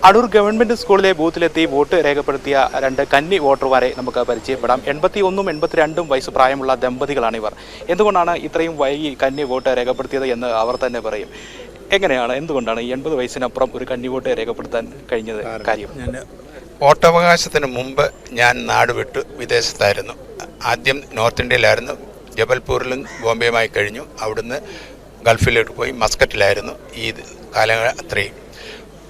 Adoor government സ്കൂളിലെ ബൂത്തിലെത്തി vote രേഖപ്പെടുത്തിയ രണ്ട് കന്നി വോട്ടർമാരെ നമുക്ക് പരിചയപ്പെടാം. 81ഉം 82ഉം വയസ്സ് പ്രായമുള്ള ദമ്പതികളാണ് ഇവർ. എന്തുകൊണ്ടാണ് ഇത്രയും വൈകി കന്നി വോട്ട് രേഖപ്പെടുത്തിയത് എന്ന് അവർ തന്നെ പറയും. എങ്ങനെയാണ്, എന്തുകൊണ്ടാണ് ഈ 80 വയസ്സിനപ്പുറം ഒരു കന്നി വോട്ട് രേഖപ്പെടുത്താൻ കഴിഞ്ഞത് കാര്യം? വോട്ടവകാശത്തിന് മുമ്പ് ഞാൻ നാട് വിട്ടു വിദേശത്തായിരുന്നു. ആദ്യം നോർത്ത് ഇന്ത്യയിലായിരുന്നു, ജബൽപൂരിലും ബോംബെയുമായി കഴിഞ്ഞു. അവിടുന്ന് ഗൾഫിലോട്ട് പോയി മസ്കറ്റിലായിരുന്നു ഈ കാലങ്ങൾ അത്രയും.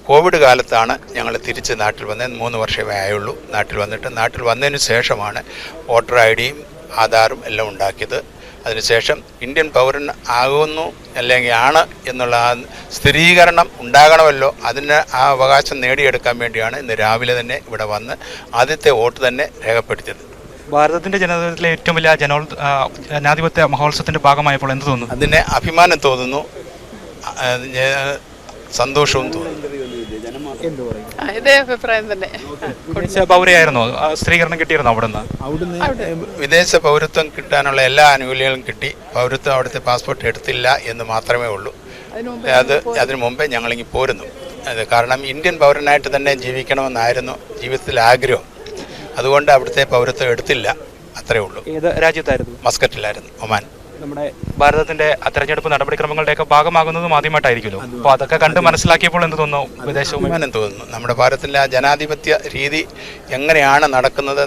കോവിഡ് കാലത്താണ് ഞങ്ങൾ തിരിച്ച് നാട്ടിൽ വന്നത്. 3 വർഷമേ ആയുള്ളൂ നാട്ടിൽ വന്നിട്ട്. നാട്ടിൽ വന്നതിന് ശേഷമാണ് വോട്ടർ ഐ ഡിയും ആധാറും എല്ലാം ഉണ്ടാക്കിയത്. അതിനുശേഷം ഇന്ത്യൻ പൗരൻ ആകുന്നു അല്ലെങ്കിൽ ആണ് എന്നുള്ള ആ സ്ഥിരീകരണം ഉണ്ടാകണമല്ലോ. അതിന് ആ അവകാശം നേടിയെടുക്കാൻ വേണ്ടിയാണ് ഇന്ന് രാവിലെ തന്നെ ഇവിടെ വന്ന് ആദ്യത്തെ വോട്ട് തന്നെ രേഖപ്പെടുത്തിയത്. ഭാരതത്തിന്റെ ജനാധിപത്യത്തിലെ ഏറ്റവും വലിയ ജനാധിപത്യ മഹോത്സവത്തിന്റെ ഭാഗമായപ്പോൾ എന്ത് തോന്നുന്നു? അതിന് അഭിമാനം തോന്നുന്നു, സന്തോഷവും തോന്നുന്നു. ഇതേ അഭിപ്രായം തന്നെ. പൗരയായിരുന്നോ? സ്ത്രീകരണം കിട്ടിയിരുന്നോ അവിടുന്ന്? വിദേശ പൗരത്വം കിട്ടാനുള്ള എല്ലാ ആനുകൂല്യങ്ങളും കിട്ടി. പൗരത്വം അവിടുത്തെ പാസ്പോർട്ട് എടുത്തില്ല എന്ന് മാത്രമേ ഉള്ളൂ. അതിനു മുമ്പേ ഞങ്ങളിങ്ങി പോരുന്നു. കാരണം ഇന്ത്യൻ പൗരനായിട്ട് തന്നെ ജീവിക്കണമെന്നായിരുന്നു ജീവിതത്തിൽ ആഗ്രഹം. അതുകൊണ്ട് അവിടുത്തെ പൗരത്വം എടുത്തില്ല, അത്രേ ഉള്ളൂ. ഏത് രാജ്യത്തായിരുന്നു? മസ്കറ്റിലായിരുന്നു, ഒമാൻ. നമ്മുടെ ഭാരതത്തിന്റെ തെരഞ്ഞെടുപ്പ് നടപടിക്രമങ്ങളുടെയൊക്കെ ഭാഗമാകുന്നതും ആദ്യമായിട്ടായിരിക്കുമല്ലോ. അപ്പോൾ അതൊക്കെ കണ്ട് മനസ്സിലാക്കിയപ്പോൾ എന്ത് തോന്നുന്നു? വിദേശവും തോന്നുന്നു. നമ്മുടെ ഭാരതത്തിലെ ആ ജനാധിപത്യ രീതി എങ്ങനെയാണ് നടത്തുന്നത്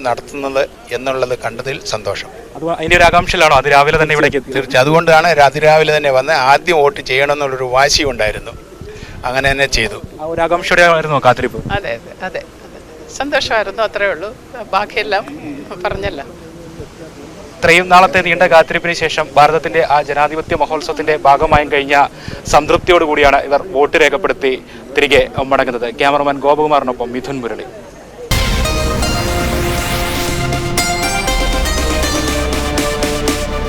എന്നുള്ളത് കണ്ടതിൽ സന്തോഷം. അത് അതിന്റെ ഒരു ആകാംക്ഷയിലാണോ അത് രാവിലെ തന്നെ ഇവിടേക്ക്? തീർച്ചയായും അതുകൊണ്ടാണ് അതിരാവിലെ തന്നെ വന്ന് ആദ്യം വോട്ട് ചെയ്യണം എന്നുള്ളൊരു വാശി ഉണ്ടായിരുന്നു. അങ്ങനെ തന്നെ ചെയ്തു. ആ ഒരു ആകാംക്ഷയുടെ ആയിരുന്നു കാത്തിരിപ്പ്. അതെ അതെ അതെ സന്തോഷമായിരുന്നു, അത്രേ ഉള്ളൂ. ബാക്കിയെല്ലാം പറഞ്ഞല്ല. ഇത്രയും നാളത്തെ നീണ്ട കാത്തിരിപ്പിന് ശേഷം ഭാരതത്തിന്റെ ആ ജനാധിപത്യ മഹോത്സവത്തിന്റെ ഭാഗമായും കഴിഞ്ഞ സംതൃപ്തിയോടുകൂടിയാണ് ഇവർ വോട്ട് രേഖപ്പെടുത്തി തിരികെ മടങ്ങുന്നത്. ക്യാമറമാൻ ഗോപകുമാറിനൊപ്പം മിഥുൻ മുരളി.